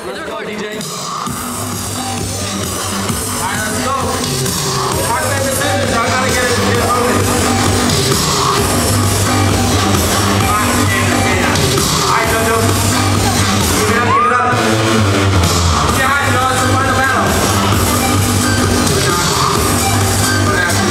Let's go, DJ. Alright, let's go. Rock, paper, scissors. Y'all gotta get it moving. Alright, Jojo. Give it up, give it up. Say hi, Joe. It's the final battle. Good job. Good after.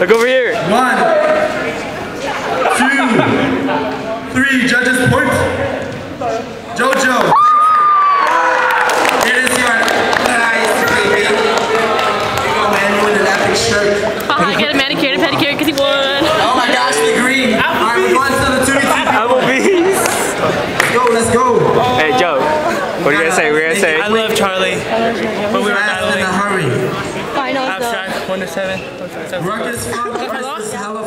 Look over here. 1, 2, 3. Judges point. Jojo. It is your nice baby. Here you go, man. You win an epic shirt. I get a manicure and a pedicure because he won. Oh my gosh, the green. Alright, we're going to the 2v2. Applebee's. Let's go. Hey, Joe. What are you gonna say? We're gonna say. I love Charlie, but we were Fast in battling. a hurry. Finals. Abstract 1 to 7. Ruckus, hella